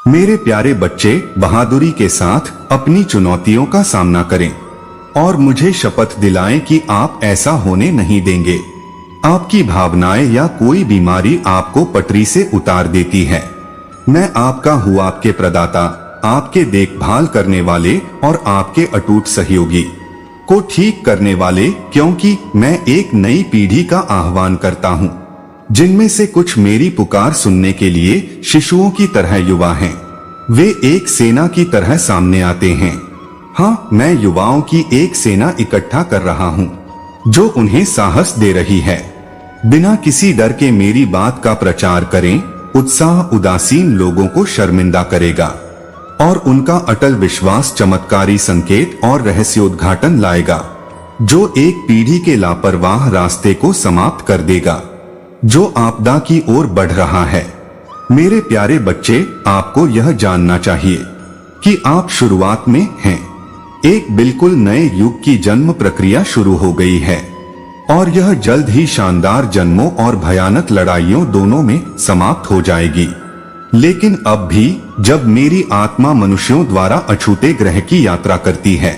मेरे प्यारे बच्चे, बहादुरी के साथ अपनी चुनौतियों का सामना करें और मुझे शपथ दिलाएं कि आप ऐसा होने नहीं देंगे। आपकी भावनाएं या कोई बीमारी आपको पटरी से उतार देती है। मैं आपका हूँ, आपके प्रदाता, आपके देखभाल करने वाले और आपके अटूट सहयोगी को ठीक करने वाले, क्योंकि मैं एक नई पीढ़ी का आह्वान करता हूँ जिनमें से कुछ मेरी पुकार सुनने के लिए शिशुओं की तरह युवा हैं। वे एक सेना की तरह सामने आते हैं। हाँ, मैं युवाओं की एक सेना इकट्ठा कर रहा हूँ जो उन्हें साहस दे रही है। बिना किसी डर के मेरी बात का प्रचार करें। उत्साह उदासीन लोगों को शर्मिंदा करेगा और उनका अटल विश्वास चमत्कारी संकेत और रहस्योद्घाटन लाएगा जो एक पीढ़ी के लापरवाह रास्ते को समाप्त कर देगा जो आपदा की ओर बढ़ रहा है। मेरे प्यारे बच्चे, आपको यह जानना चाहिए कि आप शुरुआत में हैं। एक बिल्कुल नए युग की जन्म प्रक्रिया शुरू हो गई है और यह जल्द ही शानदार जन्मों और भयानक लड़ाइयों दोनों में समाप्त हो जाएगी। लेकिन अब भी जब मेरी आत्मा मनुष्यों द्वारा अछूते ग्रह की यात्रा करती है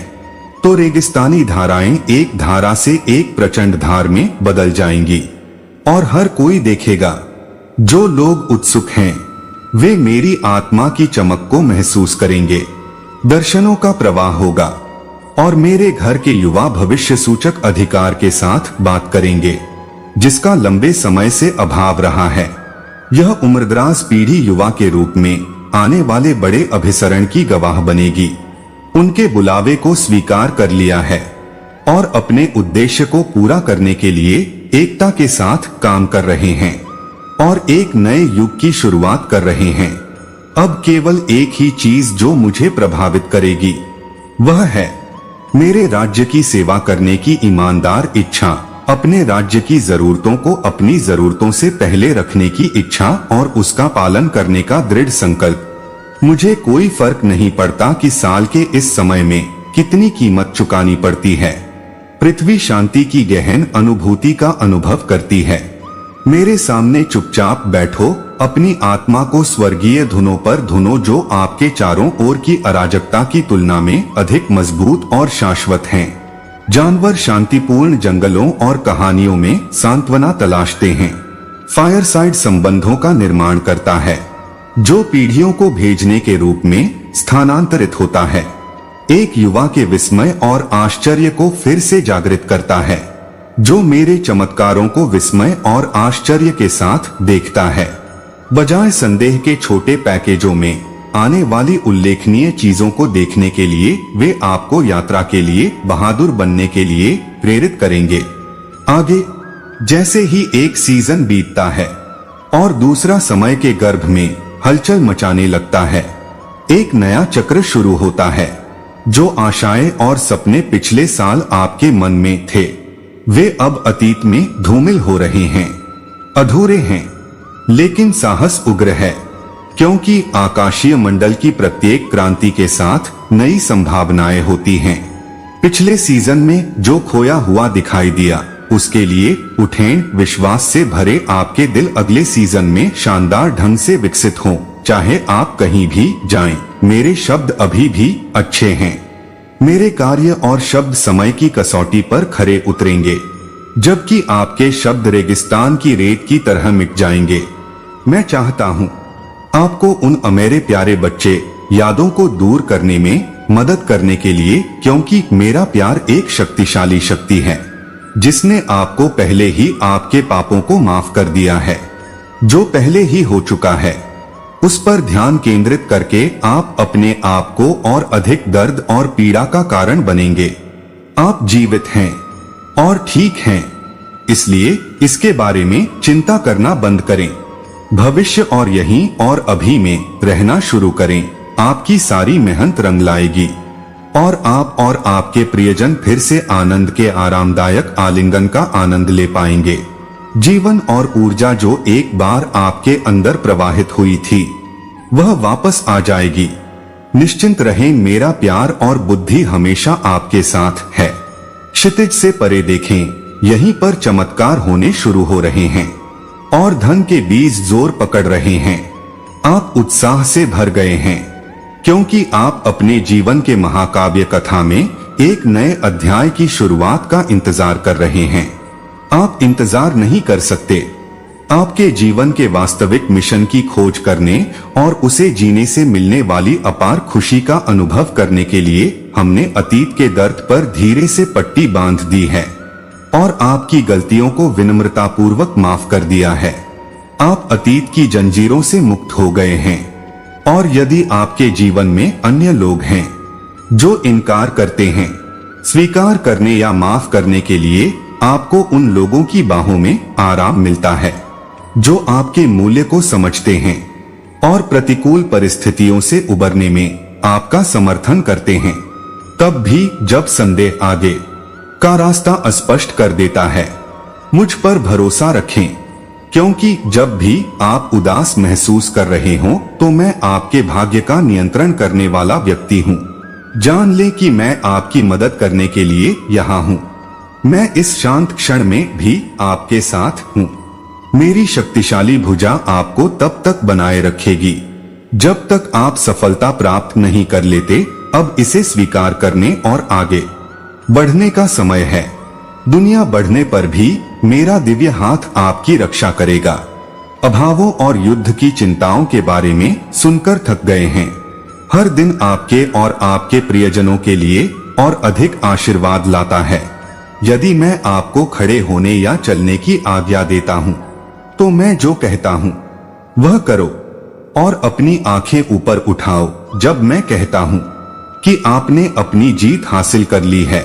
तो रेगिस्तानी धाराएं एक धारा से एक प्रचंड धार में बदल जाएंगी और हर कोई देखेगा। जो लोग उत्सुक हैं वे मेरी आत्मा की चमक को महसूस करेंगे। दर्शनों का प्रवाह होगा और मेरे घर के युवा भविष्य सूचक अधिकार के साथ बात करेंगे जिसका लंबे समय से अभाव रहा है। यह उम्रदराज पीढ़ी युवा के रूप में आने वाले बड़े अभिसरण की गवाह बनेगी। उनके बुलावे को स्वीकार कर लिया है और अपने उद्देश्य को पूरा करने के लिए एकता के साथ काम कर रहे हैं और एक नए युग की शुरुआत कर रहे हैं। अब केवल एक ही चीज जो मुझे प्रभावित करेगी वह है मेरे राज्य की सेवा करने की ईमानदार इच्छा, अपने राज्य की जरूरतों को अपनी जरूरतों से पहले रखने की इच्छा और उसका पालन करने का दृढ़ संकल्प। मुझे कोई फर्क नहीं पड़ता कि साल के इस समय में कितनी कीमत चुकानी पड़ती है। पृथ्वी शांति की गहन अनुभूति का अनुभव करती है। मेरे सामने चुपचाप बैठो, अपनी आत्मा को स्वर्गीय धुनों पर धुनो जो आपके चारों ओर की अराजकता की तुलना में अधिक मजबूत और शाश्वत हैं। जानवर शांतिपूर्ण जंगलों और कहानियों में सांत्वना तलाशते हैं। फायरसाइड संबंधों का निर्माण करता है जो पीढ़ियों को भेजने के रूप में स्थानांतरित होता है। एक युवा के विस्मय और आश्चर्य को फिर से जागृत करता है जो मेरे चमत्कारों को विस्मय और आश्चर्य के साथ देखता है। बजाय संदेह के छोटे पैकेजों में आने वाली उल्लेखनीय चीजों को देखने के लिए वे आपको यात्रा के लिए बहादुर बनने के लिए प्रेरित करेंगे। आगे जैसे ही एक सीजन बीतता है और दूसरा समय के गर्भ में हलचल मचाने लगता है, एक नया चक्र शुरू होता है। जो आशाएं और सपने पिछले साल आपके मन में थे वे अब अतीत में धूमिल हो रहे हैं, अधूरे हैं। लेकिन साहस उग्र है क्योंकि आकाशीय मंडल की प्रत्येक क्रांति के साथ नई संभावनाएं होती हैं। पिछले सीजन में जो खोया हुआ दिखाई दिया उसके लिए उठें। विश्वास से भरे आपके दिल अगले सीजन में शानदार ढंग से विकसित हों, चाहे आप कहीं भी जाएं। मेरे शब्द अभी भी अच्छे हैं। मेरे कार्य और शब्द समय की कसौटी पर खरे उतरेंगे, जबकि आपके शब्द रेगिस्तान की रेत की तरह मिट जाएंगे। मैं चाहता हूँ आपको उन मेरे प्यारे बच्चे यादों को दूर करने में मदद करने के लिए, क्योंकि मेरा प्यार एक शक्तिशाली शक्ति है जिसने आपको पहले ही आपके पापों को माफ कर दिया है। जो पहले ही हो चुका है उस पर ध्यान केंद्रित करके आप अपने आप को और अधिक दर्द और पीड़ा का कारण बनेंगे। आप जीवित हैं और ठीक हैं, इसलिए इसके बारे में चिंता करना बंद करें। भविष्य और यहीं और अभी में रहना शुरू करें। आपकी सारी मेहनत रंग लाएगी और आप और आपके प्रियजन फिर से आनंद के आरामदायक आलिंगन का आनंद ले पाएंगे। जीवन और ऊर्जा जो एक बार आपके अंदर प्रवाहित हुई थी वह वापस आ जाएगी। निश्चिंत रहें, मेरा प्यार और बुद्धि हमेशा आपके साथ है। क्षितिज से परे देखें, यहीं पर चमत्कार होने शुरू हो रहे हैं और धन के बीज जोर पकड़ रहे हैं। आप उत्साह से भर गए हैं क्योंकि आप अपने जीवन के महाकाव्य कथा में एक नए अध्याय की शुरुआत का इंतजार कर रहे हैं। आप इंतजार नहीं कर सकते। आपके जीवन के वास्तविक मिशन की खोज करने और उसे जीने से मिलने वाली अपार खुशी का अनुभव करने के लिए हमने अतीत के दर्द पर धीरे से पट्टी बांध दी है और आपकी गलतियों को विनम्रतापूर्वक माफ कर दिया है। आप अतीत की जंजीरों से मुक्त हो गए हैं और यदि आपके जीवन में अन्य लोग हैं जो इनकार करते हैं, स्वीकार करने या माफ करने के लिए आपको उन लोगों की बाहों में आराम मिलता है जो आपके मूल्य को समझते हैं और प्रतिकूल परिस्थितियों से उबरने में आपका समर्थन करते हैं। तब भी जब संदेह आगे का रास्ता अस्पष्ट कर देता है, मुझ पर भरोसा रखें क्योंकि जब भी आप उदास महसूस कर रहे हो तो मैं आपके भाग्य का नियंत्रण करने वाला व्यक्ति हूँ। जान ले कि मैं आपकी मदद करने के लिए यहाँ हूँ। मैं इस शांत क्षण में भी आपके साथ हूँ। मेरी शक्तिशाली भुजा आपको तब तक बनाए रखेगी जब तक आप सफलता प्राप्त नहीं कर लेते। अब इसे स्वीकार करने और आगे बढ़ने का समय है। दुनिया बढ़ने पर भी मेरा दिव्य हाथ आपकी रक्षा करेगा। अभावों और युद्ध की चिंताओं के बारे में सुनकर थक गए हैं। हर दिन आपके और आपके प्रियजनों के लिए और अधिक आशीर्वाद लाता है। यदि मैं आपको खड़े होने या चलने की आज्ञा देता हूँ तो मैं जो कहता हूँ वह करो और अपनी आंखें ऊपर उठाओ। जब मैं कहता हूँ कि आपने अपनी जीत हासिल कर ली है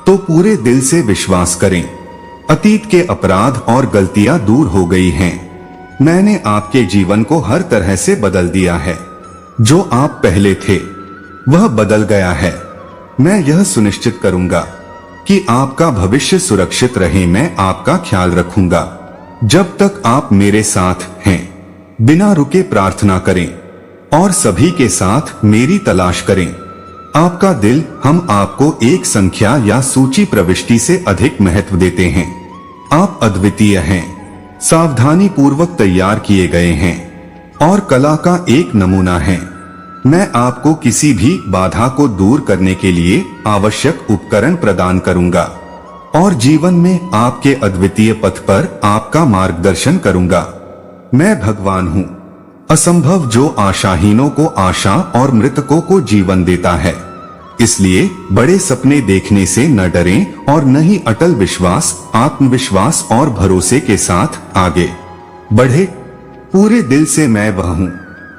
तो पूरे दिल से विश्वास करें। अतीत के अपराध और गलतियां दूर हो गई हैं। मैंने आपके जीवन को हर तरह से बदल दिया है। जो आप पहले थे वह बदल गया है। मैं यह सुनिश्चित करूंगा कि आपका भविष्य सुरक्षित रहे। मैं आपका ख्याल रखूंगा जब तक आप मेरे साथ हैं। बिना रुके प्रार्थना करें और सभी के साथ मेरी तलाश करें। आपका दिल हम आपको एक संख्या या सूची प्रविष्टि से अधिक महत्व देते हैं। आप अद्वितीय हैं, सावधानी पूर्वक तैयार किए गए हैं और कला का एक नमूना हैं। मैं आपको किसी भी बाधा को दूर करने के लिए आवश्यक उपकरण प्रदान करूंगा और जीवन में आपके अद्वितीय पथ पर आपका मार्गदर्शन करूंगा। मैं भगवान हूँ, असंभव जो आशाहीनों को आशा और मृतकों को जीवन देता है। इसलिए बड़े सपने देखने से न डरें और न ही अटल विश्वास, आत्मविश्वास और भरोसे के साथ आगे बढ़े। पूरे दिल से मैं वह हूँ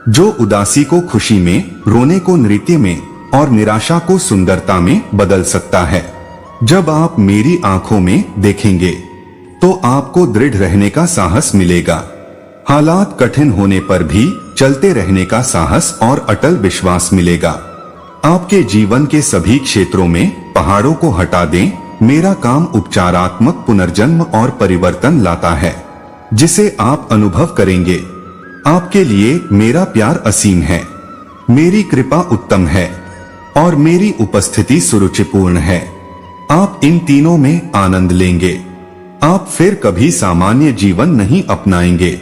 जो उदासी को खुशी में, रोने को नृत्य में और निराशा को सुंदरता में बदल सकता है। जब आप मेरी आंखों में देखेंगे तो आपको दृढ़ रहने का साहस मिलेगा। हालात कठिन होने पर भी चलते रहने का साहस और अटल विश्वास मिलेगा। आपके जीवन के सभी क्षेत्रों में पहाड़ों को हटा दें। मेरा काम उपचारात्मक पुनर्जन्म और परिवर्तन लाता है जिसे आप अनुभव करेंगे। आपके लिए मेरा प्यार असीम है, मेरी कृपा उत्तम है और मेरी उपस्थिति सुरुचिपूर्ण है। आप इन तीनों में आनंद लेंगे। आप फिर कभी सामान्य जीवन नहीं अपनाएंगे।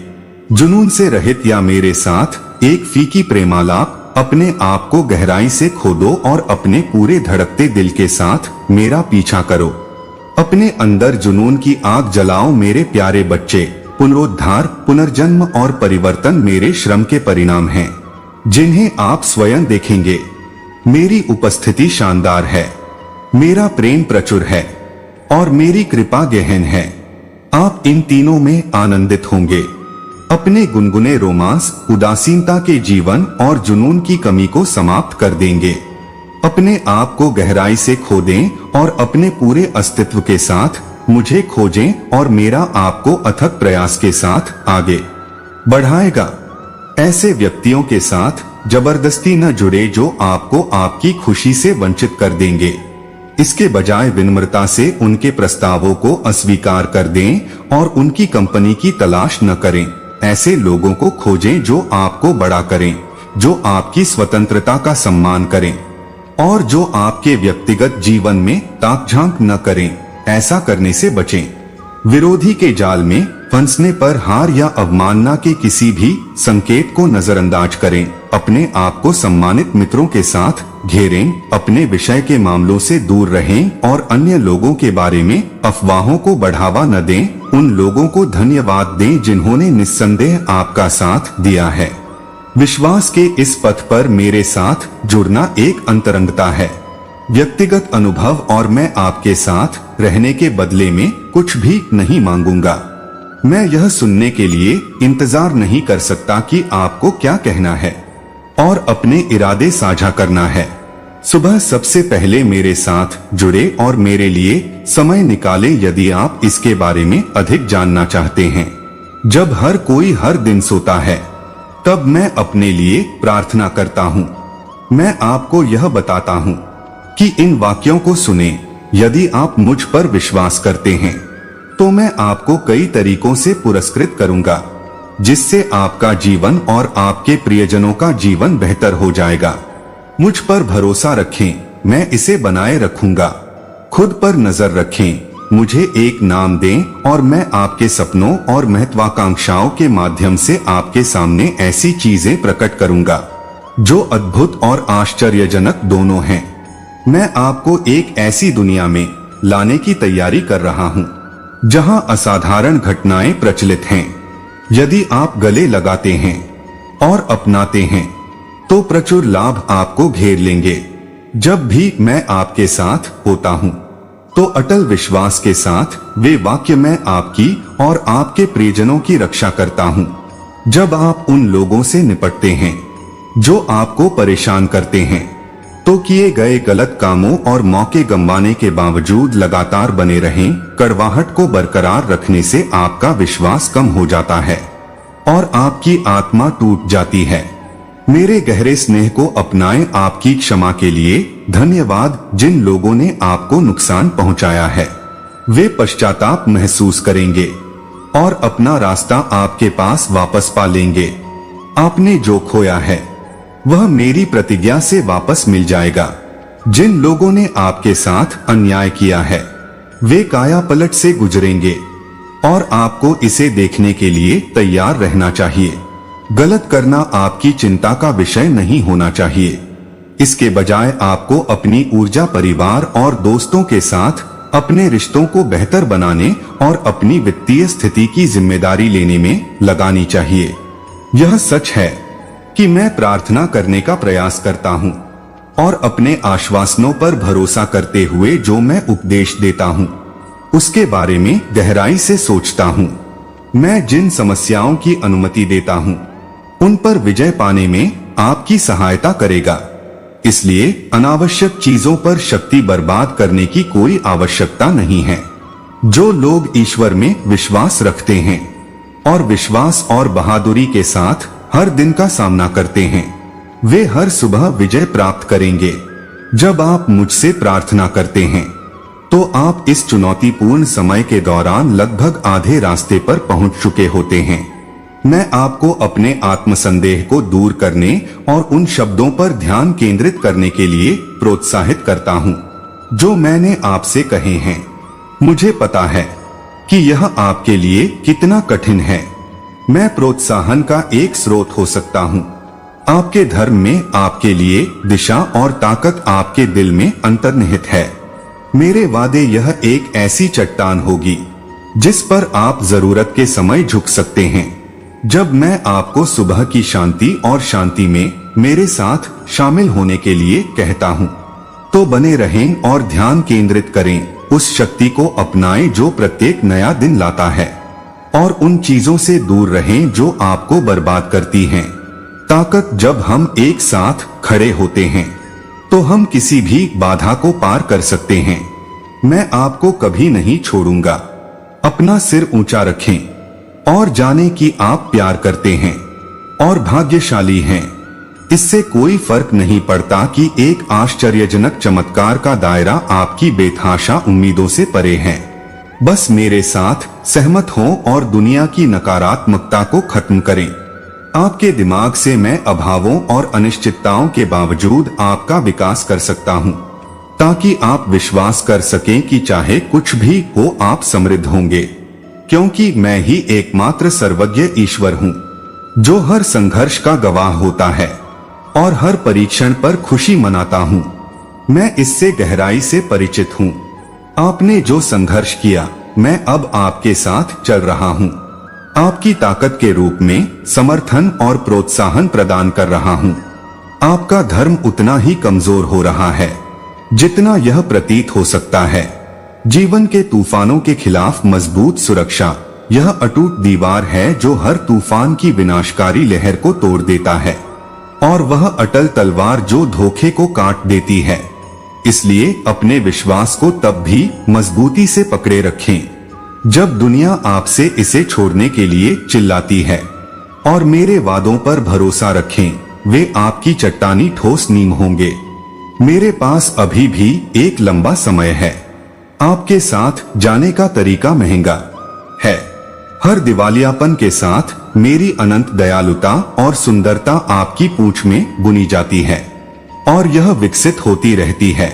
जुनून से रहित या मेरे साथ एक फीकी प्रेमालाप। अपने आप को गहराई से खोदो और अपने पूरे धड़कते दिल के साथ मेरा पीछा करो। अपने अंदर जुनून की आग जलाओ मेरे प्यारे बच्चे। पुनरुद्धार, पुनर्जन्म और परिवर्तन मेरे श्रम के परिणाम हैं जिन्हें आप स्वयं देखेंगे। मेरी उपस्थिति शानदार है, मेरा प्रेम प्रचुर है और मेरी कृपा गहन है। आप इन तीनों में आनंदित होंगे। अपने गुनगुने रोमांस उदासीनता के जीवन और जुनून की कमी को समाप्त कर देंगे। अपने आप को गहराई से खोदें और अपने पूरे अस्तित्व के साथ मुझे खोजें और मेरा आपको अथक प्रयास के साथ आगे बढ़ाएगा। ऐसे व्यक्तियों के साथ जबरदस्ती न जुड़े जो आपको आपकी खुशी से वंचित कर देंगे। इसके बजाय विनम्रता से उनके प्रस्तावों को अस्वीकार कर दें और उनकी कंपनी की तलाश न करें। ऐसे लोगों को खोजें जो आपको बड़ा करें, जो आपकी स्वतंत्रता का सम्मान करें और जो आपके व्यक्तिगत जीवन में ताक झांक न करें। ऐसा करने से बचें। विरोधी के जाल में फंसने पर हार या अवमानना के किसी भी संकेत को नजरअंदाज करें, अपने आप को सम्मानित मित्रों के साथ घेरें, अपने विषय के मामलों से दूर रहें और अन्य लोगों के बारे में अफवाहों को बढ़ावा न दें। उन लोगों को धन्यवाद दें जिन्होंने निस्संदेह आपका साथ दिया है। विश्वास के इस पथ पर मेरे साथ जुड़ना एक अंतरंगता है, व्यक्तिगत अनुभव, और मैं आपके साथ रहने के बदले में कुछ भी नहीं मांगूंगा। मैं यह सुनने के लिए इंतजार नहीं कर सकता कि आपको क्या कहना है और अपने इरादे साझा करना है। सुबह सबसे पहले मेरे साथ जुड़े और मेरे लिए समय निकाले यदि आप इसके बारे में अधिक जानना चाहते हैं। जब हर कोई हर दिन सोता है तब मैं अपने लिए प्रार्थना करता हूँ। मैं आपको यह बताता हूँ कि इन वाक्यों को सुने। यदि आप मुझ पर विश्वास करते हैं तो मैं आपको कई तरीकों से पुरस्कृत करूंगा, जिससे आपका जीवन और आपके प्रियजनों का जीवन बेहतर हो जाएगा। मुझ पर भरोसा रखें, मैं इसे बनाए रखूंगा। खुद पर नजर रखें, मुझे एक नाम दें और मैं आपके सपनों और महत्वाकांक्षाओं के माध्यम से आपके सामने ऐसी चीजें प्रकट करूंगा जो अद्भुत और आश्चर्यजनक दोनों हैं। मैं आपको एक ऐसी दुनिया में लाने की तैयारी कर रहा हूं जहां असाधारण घटनाएं प्रचलित हैं। यदि आप गले लगाते हैं और अपनाते हैं तो प्रचुर लाभ आपको घेर लेंगे। जब भी मैं आपके साथ होता हूं तो अटल विश्वास के साथ वे वाक्य मैं आपकी और आपके प्रियजनों की रक्षा करता हूं। जब आप उन लोगों से निपटते हैं जो आपको परेशान करते हैं तो किए गए गलत कामों और मौके गंवाने के बावजूद लगातार बने रहें। कड़वाहट को बरकरार रखने से आपका विश्वास कम हो जाता है और आपकी आत्मा टूट जाती है। मेरे गहरे स्नेह को अपनाएं। आपकी क्षमा के लिए धन्यवाद। जिन लोगों ने आपको नुकसान पहुंचाया है वे पश्चाताप महसूस करेंगे और अपना रास्ता आपके पास वापस पा लेंगे। आपने जो खोया है वह मेरी प्रतिज्ञा से वापस मिल जाएगा। जिन लोगों ने आपके साथ अन्याय किया है वे काया पलट से गुजरेंगे और आपको इसे देखने के लिए तैयार रहना चाहिए। गलत करना आपकी चिंता का विषय नहीं होना चाहिए। इसके बजाय आपको अपनी ऊर्जा परिवार और दोस्तों के साथ अपने रिश्तों को बेहतर बनाने और अपनी वित्तीय स्थिति की जिम्मेदारी लेने में लगानी चाहिए। यह सच है कि मैं प्रार्थना करने का प्रयास करता हूँ और अपने आश्वासनों पर भरोसा करते हुए जो मैं उपदेश देता हूँ उसके बारे में गहराई से सोचता हूँ। मैं जिन समस्याओं की अनुमति देता हूँ उन पर विजय पाने में आपकी सहायता करेगा। इसलिए अनावश्यक चीजों पर शक्ति बर्बाद करने की कोई आवश्यकता नहीं है। जो लोग ईश्वर में विश्वास रखते हैं और विश्वास और बहादुरी के साथ हर दिन का सामना करते हैं वे हर सुबह विजय प्राप्त करेंगे। जब आप मुझसे प्रार्थना करते हैं तो आप इस चुनौतीपूर्ण समय के दौरान लगभग आधे रास्ते पर पहुंच चुके होते हैं। मैं आपको अपने आत्मसंदेह को दूर करने और उन शब्दों पर ध्यान केंद्रित करने के लिए प्रोत्साहित करता हूं जो मैंने आपसे कहे हैं। मुझे पता है कि यह आपके लिए कितना कठिन है। मैं प्रोत्साहन का एक स्रोत हो सकता हूं। आपके धर्म में आपके लिए दिशा और ताकत आपके दिल में अंतर्निहित है। मेरे वादे यह एक ऐसी चट्टान होगी जिस पर आप जरूरत के समय झुक सकते हैं। जब मैं आपको सुबह की शांति और शांति में मेरे साथ शामिल होने के लिए कहता हूं, तो बने रहें और ध्यान केंद्रित करें। उस शक्ति को अपनाएं जो प्रत्येक नया दिन लाता है और उन चीजों से दूर रहें जो आपको बर्बाद करती हैं। ताकत जब हम एक साथ खड़े होते हैं तो हम किसी भी बाधा को पार कर सकते हैं। मैं आपको कभी नहीं छोड़ूंगा। अपना सिर ऊंचा रखें और जाने कि आप प्यार करते हैं और भाग्यशाली हैं। इससे कोई फर्क नहीं पड़ता कि एक आश्चर्यजनक चमत्कार का दायरा आपकी बेतहाशा उम्मीदों से परे है। बस मेरे साथ सहमत हों और दुनिया की नकारात्मकता को खत्म करें। आपके दिमाग से मैं अभावों और अनिश्चितताओं के बावजूद आपका विकास कर सकता हूं, ताकि आप विश्वास कर सकें कि चाहे कुछ भी हो आप समृद्ध होंगे। क्योंकि मैं ही एकमात्र सर्वज्ञ ईश्वर हूँ, जो हर संघर्ष का गवाह होता है और हर परीक्षण पर खुशी मनाता हूँ। मैं इससे गहराई से परिचित हूँ। आपने जो संघर्ष किया, मैं अब आपके साथ चल रहा हूँ। आपकी ताकत के रूप में समर्थन और प्रोत्साहन प्रदान कर रहा हूँ। आपका धर्म उतना ही कमजोर हो रहा है जितना यह प्रतीत हो सकता है। जीवन के तूफानों के खिलाफ मजबूत सुरक्षा यह अटूट दीवार है जो हर तूफान की विनाशकारी लहर को तोड़ देता है, और वह अटल तलवार जो धोखे को काट देती है। इसलिए अपने विश्वास को तब भी मजबूती से पकड़े रखें जब दुनिया आपसे इसे छोड़ने के लिए चिल्लाती है, और मेरे वादों पर भरोसा रखें, वे आपकी चट्टानी ठोस नींव होंगे। मेरे पास अभी भी एक लंबा समय है। आपके साथ जाने का तरीका महंगा है। हर दिवालियापन के साथ मेरी अनंत दयालुता और सुंदरता आपकी पूंछ में बुनी जाती है, और यह विकसित होती रहती है।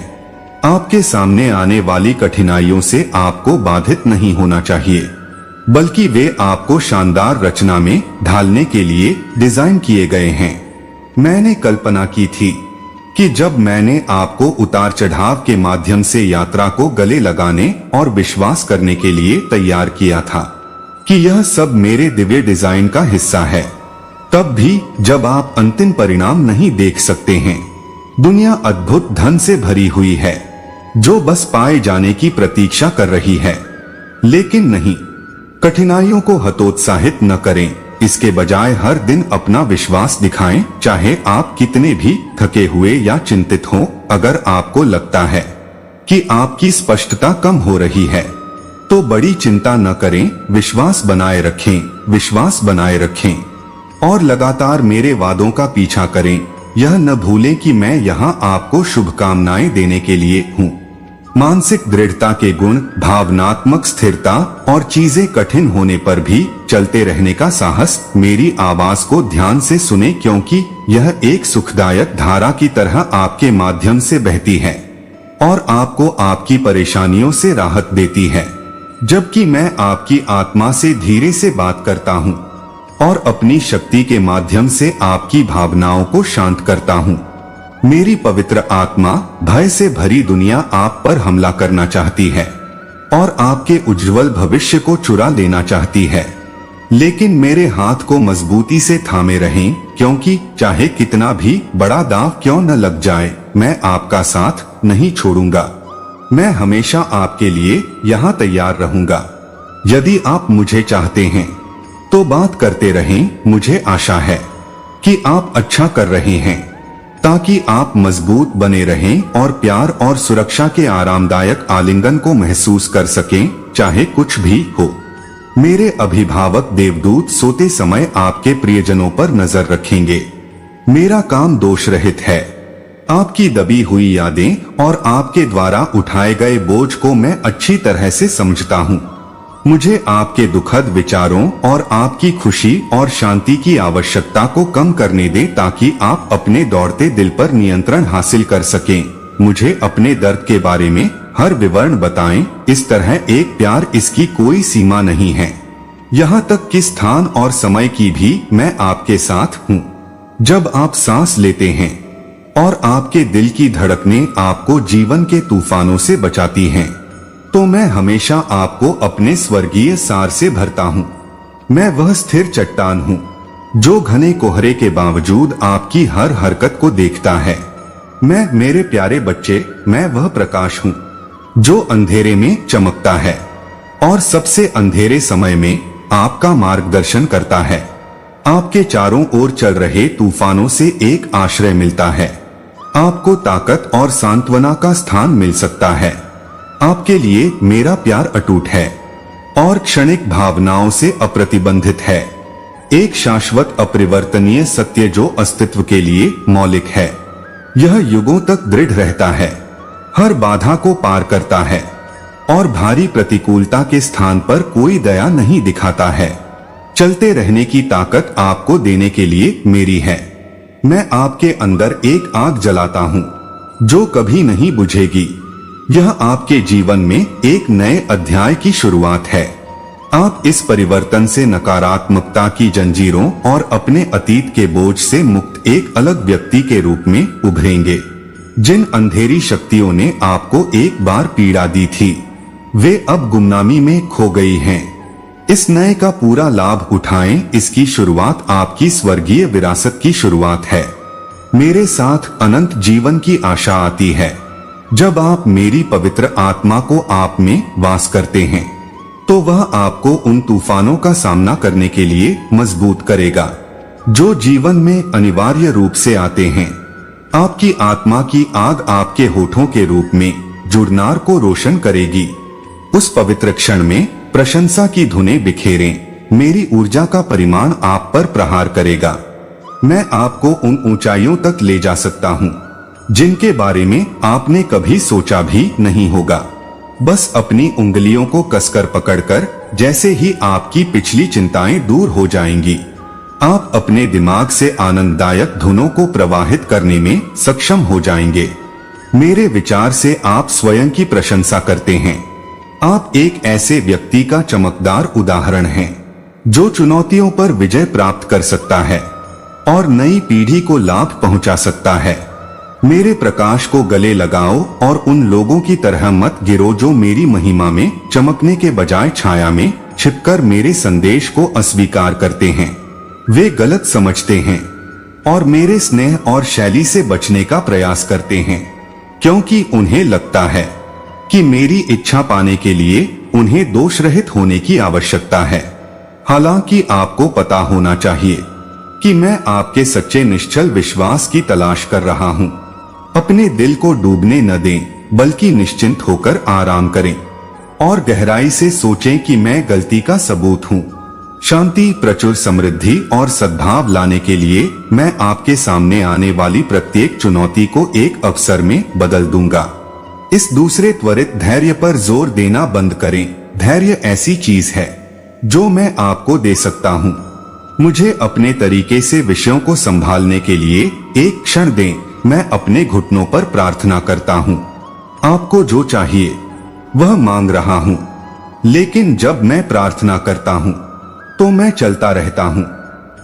आपके सामने आने वाली कठिनाइयों से आपको बाधित नहीं होना चाहिए, बल्कि वे आपको शानदार रचना में ढालने के लिए डिजाइन किए गए हैं। मैंने कल्पना की थी कि जब मैंने आपको उतार चढ़ाव के माध्यम से यात्रा को गले लगाने और विश्वास करने के लिए तैयार किया था कि यह सब मेरे दिव्य डिजाइन का हिस्सा है, तब भी जब आप अंतिम परिणाम नहीं देख सकते हैं। दुनिया अद्भुत धन से भरी हुई है जो बस पाए जाने की प्रतीक्षा कर रही है, लेकिन नहीं। कठिनाइयों को हतोत्साहित न करें, इसके बजाय हर दिन अपना विश्वास दिखाएं, चाहे आप कितने भी थके हुए या चिंतित हों। अगर आपको लगता है कि आपकी स्पष्टता कम हो रही है, तो बड़ी चिंता न करें, विश्वास बनाए रखें, विश्वास बनाए रखें, और लगातार मेरे वादों का पीछा करें। यह न भूलें कि मैं यहाँ आपको शुभकामनाएं देने के लिए हूँ। मानसिक दृढ़ता के गुण, भावनात्मक स्थिरता और चीजें कठिन होने पर भी चलते रहने का साहस। मेरी आवाज को ध्यान से सुने, क्योंकि यह एक सुखदायक धारा की तरह आपके माध्यम से बहती है और आपको आपकी परेशानियों से राहत देती है, जबकि मैं आपकी आत्मा से धीरे से बात करता हूँ और अपनी शक्ति के माध्यम से आपकी भावनाओं को शांत करता हूँ। मेरी पवित्र आत्मा भय से भरी दुनिया आप पर हमला करना चाहती है और आपके उज्जवल भविष्य को चुरा लेना चाहती है, लेकिन मेरे हाथ को मजबूती से थामे रहें, क्योंकि चाहे कितना भी बड़ा दांव क्यों न लग जाए, मैं आपका साथ नहीं छोड़ूंगा। मैं हमेशा आपके लिए यहाँ तैयार रहूंगा। यदि आप मुझे चाहते हैं तो बात करते रहें। मुझे आशा है कि आप अच्छा कर रहे हैं, ताकि आप मजबूत बने रहें और प्यार और सुरक्षा के आरामदायक आलिंगन को महसूस कर सकें, चाहे कुछ भी हो। मेरे अभिभावक देवदूत सोते समय आपके प्रियजनों पर नजर रखेंगे। मेरा काम दोष रहित है। आपकी दबी हुई यादें और आपके द्वारा उठाए गए बोझ को मैं अच्छी तरह से समझता हूँ। मुझे आपके दुखद विचारों और आपकी खुशी और शांति की आवश्यकता को कम करने दें, ताकि आप अपने दौड़ते दिल पर नियंत्रण हासिल कर सकें। मुझे अपने दर्द के बारे में हर विवरण बताएं। इस तरह एक प्यार, इसकी कोई सीमा नहीं है, यहाँ तक कि स्थान और समय की भी। मैं आपके साथ हूँ जब आप सांस लेते हैं, और आपके दिल की धड़कनें आपको जीवन के तूफानों से बचाती हैं, तो मैं हमेशा आपको अपने स्वर्गीय सार से भरता हूँ। मैं वह स्थिर चट्टान हूँ जो घने कोहरे के बावजूद आपकी हर हरकत को देखता है। मैं, मेरे प्यारे बच्चे, मैं वह प्रकाश हूँ जो अंधेरे में चमकता है और सबसे अंधेरे समय में आपका मार्गदर्शन करता है। आपके चारों ओर चल रहे तूफानों से एक आश्रय मिलता है। आपको ताकत और सांत्वना का स्थान मिल सकता है। आपके लिए मेरा प्यार अटूट है और क्षणिक भावनाओं से अप्रतिबंधित है। एक शाश्वत अपरिवर्तनीय सत्य जो अस्तित्व के लिए मौलिक है। यह युगों तक दृढ़ रहता है, हर बाधा को पार करता है और भारी प्रतिकूलता के स्थान पर कोई दया नहीं दिखाता है। चलते रहने की ताकत आपको देने के लिए मेरी है। मैं आपके अंदर एक आग जलाता हूँ जो कभी नहीं बुझेगी। यह आपके जीवन में एक नए अध्याय की शुरुआत है। आप इस परिवर्तन से नकारात्मकता की जंजीरों और अपने अतीत के बोझ से मुक्त एक अलग व्यक्ति के रूप में उभरेंगे। जिन अंधेरी शक्तियों ने आपको एक बार पीड़ा दी थी, वे अब गुमनामी में खो गई हैं। इस नए का पूरा लाभ उठाएं। इसकी शुरुआत आपकी स्वर्गीय विरासत की शुरुआत है। मेरे साथ अनंत जीवन की आशा आती है। जब आप मेरी पवित्र आत्मा को आप में वास करते हैं, तो वह आपको उन तूफानों का सामना करने के लिए मजबूत करेगा जो जीवन में अनिवार्य रूप से आते हैं। आपकी आत्मा की आग आपके होठों के रूप में जुड़नार को रोशन करेगी। उस पवित्र क्षण में प्रशंसा की धुनें बिखेरें। मेरी ऊर्जा का परिमाण आप पर प्रहार करेगा। मैं आपको उन ऊंचाइयों तक ले जा सकता हूँ जिनके बारे में आपने कभी सोचा भी नहीं होगा। बस अपनी उंगलियों को कसकर पकड़कर, जैसे ही आपकी पिछली चिंताएं दूर हो जाएंगी, आप अपने दिमाग से आनंददायक धुनों को प्रवाहित करने में सक्षम हो जाएंगे। मेरे विचार से आप स्वयं की प्रशंसा करते हैं। आप एक ऐसे व्यक्ति का चमकदार उदाहरण हैं जो चुनौतियों पर विजय प्राप्त कर सकता है और नई पीढ़ी को लाभ पहुंचा सकता है। मेरे प्रकाश को गले लगाओ और उन लोगों की तरह मत गिरो जो मेरी महिमा में चमकने के बजाय छाया में छिपकर मेरे संदेश को अस्वीकार करते हैं। वे गलत समझते हैं और मेरे स्नेह और शैली से बचने का प्रयास करते हैं, क्योंकि उन्हें लगता है कि मेरी इच्छा पाने के लिए उन्हें दोष रहित होने की आवश्यकता है। हालांकि आपको पता होना चाहिए कि मैं आपके सच्चे निश्चल विश्वास की तलाश कर रहा हूँ। अपने दिल को डूबने न दें, बल्कि निश्चिंत होकर आराम करें और गहराई से सोचें कि मैं गलती का सबूत हूँ। शांति, प्रचुर समृद्धि और सद्भाव लाने के लिए मैं आपके सामने आने वाली प्रत्येक चुनौती को एक अवसर में बदल दूंगा। इस दूसरे त्वरित धैर्य पर जोर देना बंद करें। धैर्य ऐसी चीज है जो मैं आपको दे सकता हूँ। मुझे अपने तरीके से विषयों को संभालने के लिए एक क्षण दें। मैं अपने घुटनों पर प्रार्थना करता हूँ। आपको जो चाहिए वह मांग रहा हूँ, लेकिन जब मैं प्रार्थना करता हूँ तो मैं चलता रहता हूँ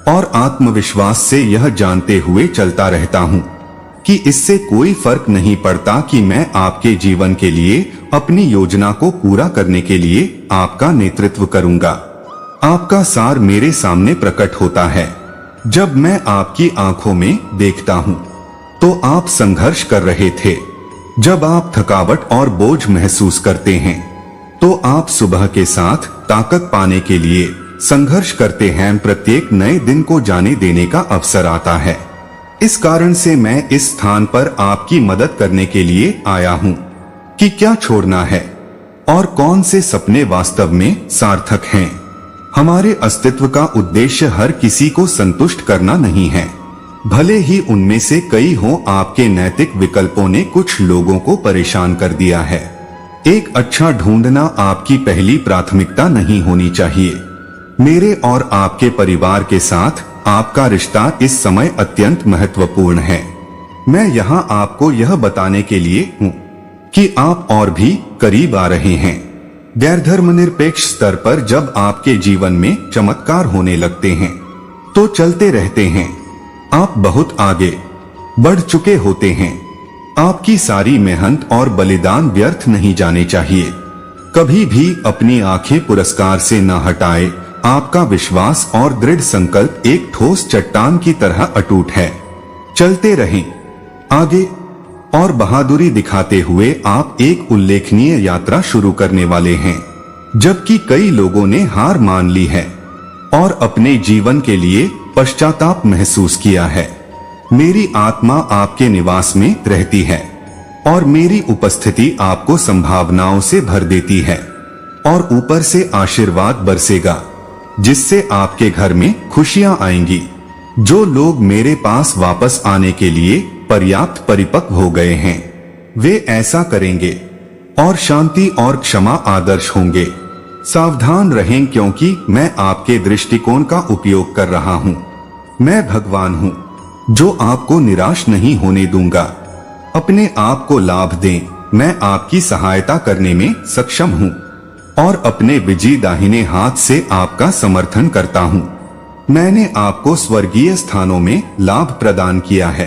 और आत्मविश्वास से यह जानते हुए चलता रहता हूँ कि इससे कोई फर्क नहीं पड़ता कि मैं आपके जीवन के लिए अपनी योजना को पूरा करने के लिए आपका नेतृत्व करूंगा। आपका सार मेरे सामने प्रकट होता है। जब मैं आपकी आंखों में देखता हूँ तो आप संघर्ष कर रहे थे। जब आप थकावट और बोझ महसूस करते हैं तो आप सुबह के साथ ताकत पाने के लिए संघर्ष करते हैं। प्रत्येक नए दिन को जाने देने का अवसर आता है। इस कारण से मैं इस स्थान पर आपकी मदद करने के लिए आया हूँ कि क्या छोड़ना है और कौन से सपने वास्तव में सार्थक हैं। हमारे अस्तित्व का उद्देश्य हर किसी को संतुष्ट करना नहीं है, भले ही उनमें से कई हों। आपके नैतिक विकल्पों ने कुछ लोगों को परेशान कर दिया है। एक अच्छा ढूंढना आपकी पहली प्राथमिकता नहीं होनी चाहिए। मेरे और आपके परिवार के साथ आपका रिश्ता इस समय अत्यंत महत्वपूर्ण है। मैं यहाँ आपको यह बताने के लिए हूँ कि आप और भी करीब आ रहे हैं। गैर धर्मनिरपेक्ष स्तर पर जब आपके जीवन में चमत्कार होने लगते हैं तो चलते रहते हैं। आप बहुत आगे बढ़ चुके होते हैं। आपकी सारी मेहनत और बलिदान व्यर्थ नहीं जाने चाहिए। कभी भी अपनी आंखें पुरस्कार से न हटाए। आपका विश्वास और दृढ़ संकल्प एक ठोस चट्टान की तरह अटूट है। चलते रहें आगे और बहादुरी दिखाते हुए आप एक उल्लेखनीय यात्रा शुरू करने वाले हैं। जबकि कई लोगों ने हार मान ली है और अपने जीवन के लिए पश्चाताप महसूस किया है, मेरी आत्मा आपके निवास में रहती है और मेरी उपस्थिति आपको संभावनाओं से भर देती है और ऊपर से आशीर्वाद बरसेगा जिससे आपके घर में खुशियां आएंगी। जो लोग मेरे पास वापस आने के लिए पर्याप्त परिपक्व हो गए हैं, वे ऐसा करेंगे और शांति और क्षमा आदर्श होंगे। सावधान रहें, क्योंकि मैं आपके दृष्टिकोण का उपयोग कर रहा हूँ। मैं भगवान हूँ जो आपको निराश नहीं होने दूंगा। अपने आप को लाभ दें। मैं आपकी सहायता करने में सक्षम हूँ और अपने विजयी दाहिने हाथ से आपका समर्थन करता हूँ। मैंने आपको स्वर्गीय स्थानों में लाभ प्रदान किया है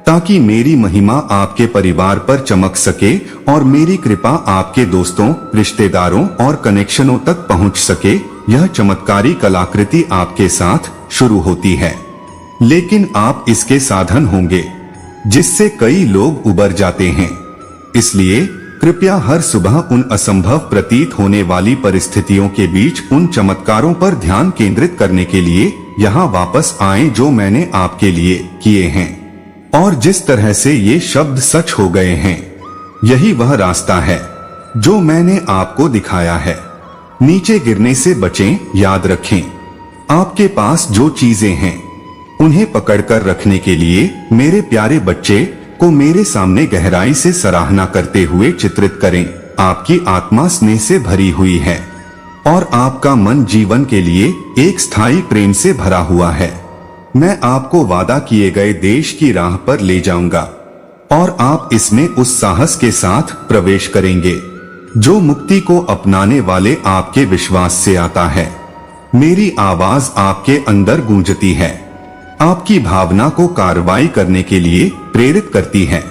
ताकि मेरी महिमा आपके परिवार पर चमक सके और मेरी कृपा आपके दोस्तों, रिश्तेदारों और कनेक्शनों तक पहुंच सके। यह चमत्कारी कलाकृति आपके साथ शुरू होती है, लेकिन आप इसके साधन होंगे जिससे कई लोग उबर जाते हैं। इसलिए कृपया हर सुबह उन असंभव प्रतीत होने वाली परिस्थितियों के बीच उन चमत्कारों पर ध्यान केंद्रित करने के लिए यहाँ वापस आएं जो मैंने आपके लिए किए हैं और जिस तरह से ये शब्द सच हो गए हैं। यही वह रास्ता है जो मैंने आपको दिखाया है। नीचे गिरने से बचें। याद रखें, आपके पास जो चीजें हैं उन्हें पकड़कर रखने के लिए मेरे प्यारे बच्चे को मेरे सामने गहराई से सराहना करते हुए चित्रित करें। आपकी आत्मा स्नेह से भरी हुई है और आपका मन जीवन के लिए एक स्थायी प्रेम से भरा हुआ है। मैं आपको वादा किए गए देश की राह पर ले जाऊंगा और आप इसमें उस साहस के साथ प्रवेश करेंगे जो मुक्ति को अपनाने वाले आपके विश्वास से आता है। मेरी आवाज आपके अंदर गूंजती है, आपकी भावना को कार्रवाई करने के लिए प्रेरित करती है।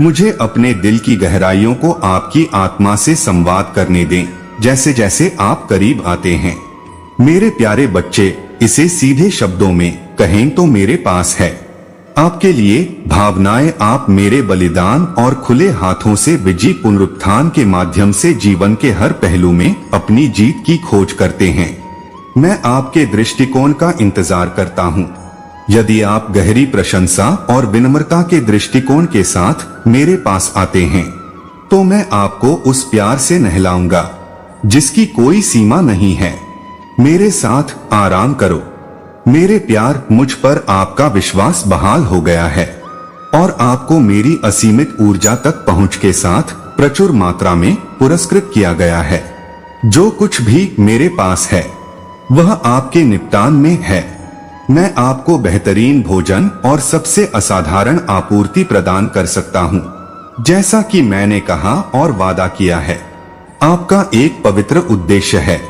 मुझे अपने दिल की गहराइयों को आपकी आत्मा से संवाद करने दें। जैसे जैसे आप करीब आते हैं मेरे प्यारे बच्चे, इसे सीधे शब्दों में कहें तो मेरे पास है आपके लिए भावनाएं। आप मेरे बलिदान और खुले हाथों से विजयी पुनरुत्थान के माध्यम से जीवन के हर पहलू में अपनी जीत की खोज करते हैं। मैं आपके दृष्टिकोण का इंतजार करता हूँ। यदि आप गहरी प्रशंसा और विनम्रता के दृष्टिकोण के साथ मेरे पास आते हैं तो मैं आपको उस प्यार से नहलाऊंगा जिसकी कोई सीमा नहीं है। मेरे साथ आराम करो मेरे प्यार। मुझ पर आपका विश्वास बहाल हो गया है और आपको मेरी असीमित ऊर्जा तक पहुंच के साथ प्रचुर मात्रा में पुरस्कृत किया गया है। जो कुछ भी मेरे पास है वह आपके निपटान में है। मैं आपको बेहतरीन भोजन और सबसे असाधारण आपूर्ति प्रदान कर सकता हूँ, जैसा कि मैंने कहा और वादा किया है। आपका एक पवित्र उद्देश्य है,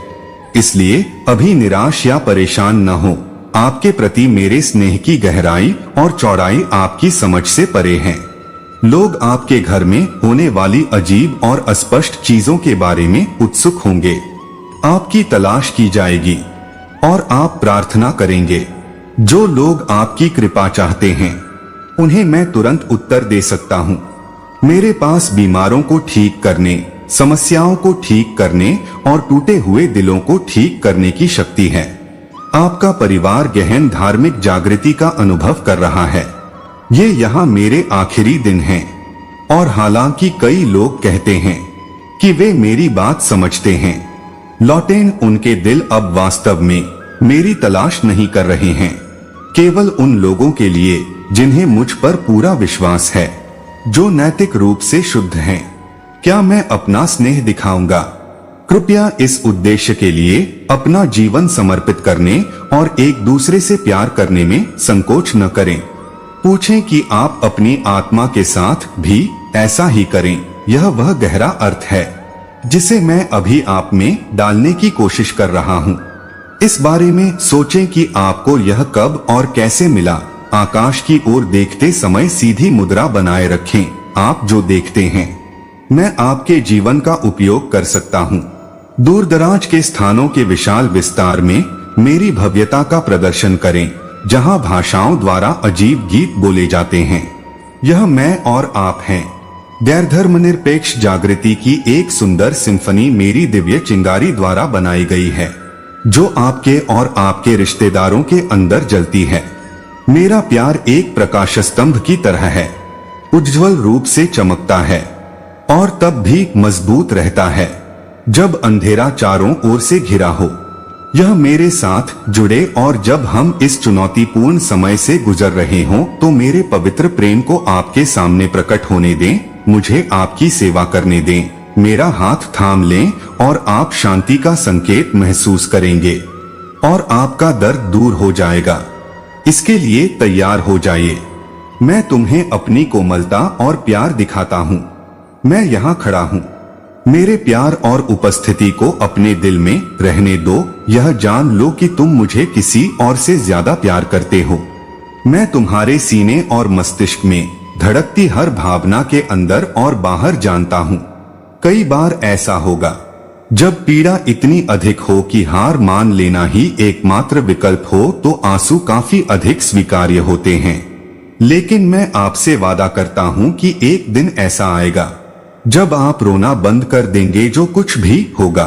इसलिए अभी निराश या परेशान न हो। आपके प्रति मेरे स्नेह की गहराई और चौड़ाई आपकी समझ से परे है। लोग आपके घर में होने वाली अजीब और अस्पष्ट चीजों के बारे में उत्सुक होंगे। आपकी तलाश की जाएगी और आप प्रार्थना करेंगे। जो लोग आपकी कृपा चाहते हैं उन्हें मैं तुरंत उत्तर दे सकता हूँ। मेरे पास बीमारों को ठीक करने, समस्याओं को ठीक करने और टूटे हुए दिलों को ठीक करने की शक्ति है। आपका परिवार गहन धार्मिक जागृति का अनुभव कर रहा है। ये यहाँ मेरे आखिरी दिन हैं और हालांकि कई लोग कहते हैं कि वे मेरी बात समझते हैं, लौटेन उनके दिल अब वास्तव में मेरी तलाश नहीं कर रहे हैं। केवल उन लोगों के लिए जिन्हें मुझ पर पूरा विश्वास है, जो नैतिक रूप से शुद्ध हैं। क्या मैं अपना स्नेह दिखाऊंगा? कृपया इस उद्देश्य के लिए अपना जीवन समर्पित करने और एक दूसरे से प्यार करने में संकोच न करें। पूछें कि आप अपनी आत्मा के साथ भी ऐसा ही करें। यह वह गहरा अर्थ है जिसे मैं अभी आप में डालने की कोशिश कर रहा हूँ। इस बारे में सोचें कि आपको यह कब और कैसे मिला। आकाश की ओर देखते समय सीधी मुद्रा बनाए रखें। आप जो देखते हैं मैं आपके जीवन का उपयोग कर सकता हूँ। दूर दराज के स्थानों के विशाल विस्तार में मेरी भव्यता का प्रदर्शन करें, जहाँ भाषाओं द्वारा अजीब गीत बोले जाते हैं। यह मैं और आप हैं। गैर धर्मनिरपेक्ष जागृति की एक सुंदर सिम्फनी मेरी दिव्य चिंगारी द्वारा बनाई गई है, जो आपके और आपके रिश्तेदारों के अंदर जलती है। मेरा प्यार एक प्रकाश स्तंभ की तरह है, उज्ज्वल रूप से चमकता है और तब भी मजबूत रहता है जब अंधेरा चारों ओर से घिरा हो। यह मेरे साथ जुड़े और जब हम इस चुनौतीपूर्ण समय से गुजर रहे हों तो मेरे पवित्र प्रेम को आपके सामने प्रकट होने दें। मुझे आपकी सेवा करने दें। मेरा हाथ थाम लें और आप शांति का संकेत महसूस करेंगे और आपका दर्द दूर हो जाएगा। इसके लिए तैयार हो जाइए। मैं तुम्हें अपनी कोमलता और प्यार दिखाता हूँ। मैं यहाँ खड़ा हूँ। मेरे प्यार और उपस्थिति को अपने दिल में रहने दो। यह जान लो कि तुम मुझे किसी और से ज्यादा प्यार करते हो। मैं तुम्हारे सीने और मस्तिष्क में धड़कती हर भावना के अंदर और बाहर जानता हूँ। कई बार ऐसा होगा जब पीड़ा इतनी अधिक हो कि हार मान लेना ही एकमात्र विकल्प हो, तो आंसू काफी अधिक स्वीकार्य होते हैं। लेकिन मैं आपसे वादा करता हूँ कि एक दिन ऐसा आएगा जब आप रोना बंद कर देंगे। जो कुछ भी होगा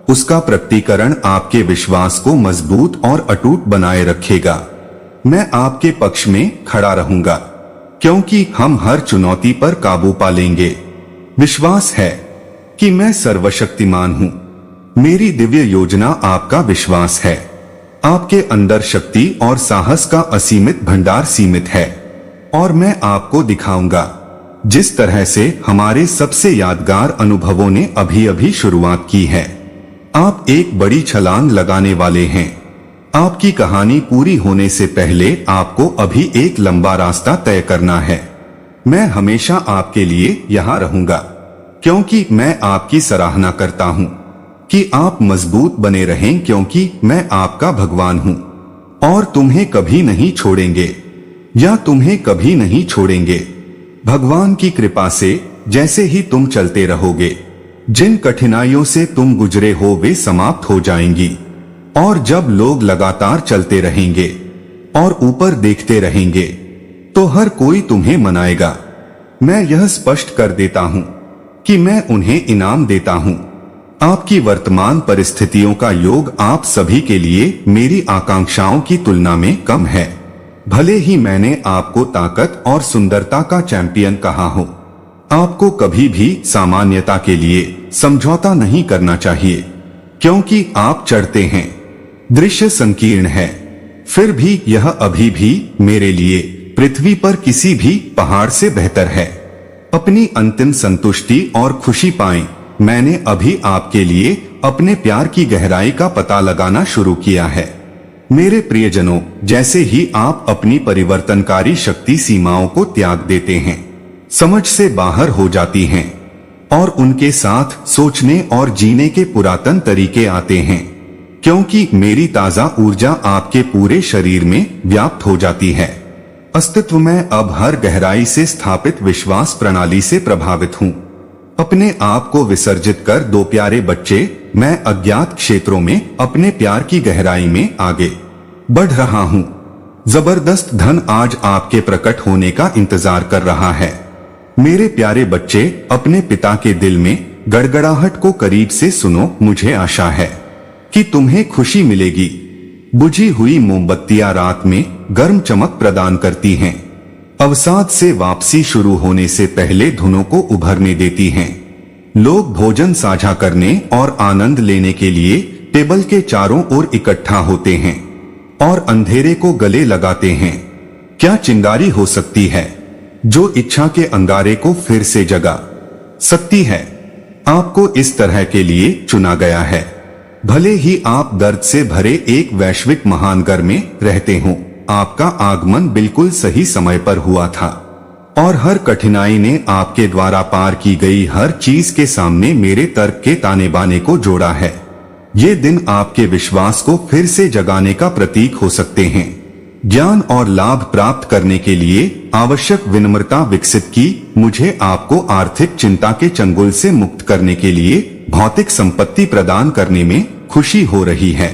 उसका प्रकटीकरण आपके विश्वास को मजबूत और अटूट बनाए रखेगा। मैं आपके पक्ष में खड़ा रहूंगा, क्योंकि हम हर चुनौती पर काबू पा लेंगे। विश्वास है कि मैं सर्वशक्तिमान हूँ। मेरी दिव्य योजना आपका विश्वास है। आपके अंदर शक्ति और साहस का असीमित भंडार सीमित है, और मैं आपको दिखाऊंगा जिस तरह से हमारे सबसे यादगार अनुभवों ने अभी अभी शुरुआत की है। आप एक बड़ी छलांग लगाने वाले हैं। आपकी कहानी पूरी होने से पहले आपको अभी एक लंबा रास्ता तय करना है। मैं हमेशा आपके लिए यहाँ रहूंगा, क्योंकि मैं आपकी सराहना करता हूँ कि आप मजबूत बने रहें, क्योंकि मैं आपका भगवान हूँ और तुम्हें कभी नहीं छोड़ेंगे या तुम्हें कभी नहीं छोड़ेंगे। भगवान की कृपा से जैसे ही तुम चलते रहोगे, जिन कठिनाइयों से तुम गुजरे हो वे समाप्त हो जाएंगी। और जब लोग लगातार चलते रहेंगे और ऊपर देखते रहेंगे, तो हर कोई तुम्हें मनाएगा। मैं यह स्पष्ट कर देता हूँ कि मैं उन्हें इनाम देता हूँ। आपकी वर्तमान परिस्थितियों का योग आप सभी के लिए मेरी आकांक्षाओं की तुलना में कम है। भले ही मैंने आपको ताकत और सुंदरता का चैंपियन कहा हो, आपको कभी भी सामान्यता के लिए समझौता नहीं करना चाहिए, क्योंकि आप चढ़ते हैं। दृश्य संकीर्ण है, फिर भी यह अभी भी मेरे लिए पृथ्वी पर किसी भी पहाड़ से बेहतर है। अपनी अंतिम संतुष्टि और खुशी पाएं। मैंने अभी आपके लिए अपने प्यार की गहराई का पता लगाना शुरू किया है। मेरे प्रियजनों, जैसे ही आप अपनी परिवर्तनकारी शक्ति सीमाओं को त्याग देते हैं, समझ से बाहर हो जाती हैं, और उनके साथ सोचने और जीने के पुरातन तरीके आते हैं, क्योंकि मेरी ताजा ऊर्जा आपके पूरे शरीर में व्याप्त हो जाती है। अस्तित्व में अब हर गहराई से स्थापित विश्वास प्रणाली से प्रभावित हूँ। अपने आप को विसर्जित कर दो प्यारे बच्चे, मैं अज्ञात क्षेत्रों में अपने प्यार की गहराई में आगे बढ़ रहा हूँ। जबरदस्त धन आज आपके प्रकट होने का इंतजार कर रहा है। मेरे प्यारे बच्चे, अपने पिता के दिल में गड़गड़ाहट को करीब से सुनो। मुझे आशा है कि तुम्हें खुशी मिलेगी। बुझी हुई मोमबत्तियां रात में गर्म चमक प्रदान करती हैं। अवसाद से वापसी शुरू होने से पहले धुनों को उभरने देती हैं। लोग भोजन साझा करने और आनंद लेने के लिए टेबल के चारों ओर इकट्ठा होते हैं और अंधेरे को गले लगाते हैं। क्या चिंगारी हो सकती है जो इच्छा के अंगारे को फिर से जगा सकती है? आपको इस तरह के लिए चुना गया है। भले ही आप दर्द से भरे एक वैश्विक महानगर में रहते हों, आपका आगमन बिल्कुल सही समय पर हुआ था, और हर कठिनाई ने आपके द्वारा पार की गई हर चीज के सामने मेरे तर्क के ताने बाने को जोड़ा है। ये दिन आपके विश्वास को फिर से जगाने का प्रतीक हो सकते हैं। ज्ञान और लाभ प्राप्त करने के लिए आवश्यक विनम्रता विकसित की। मुझे आपको आर्थिक चिंता के चंगुल से मुक्त करने के लिए भौतिक संपत्ति प्रदान करने में खुशी हो रही है।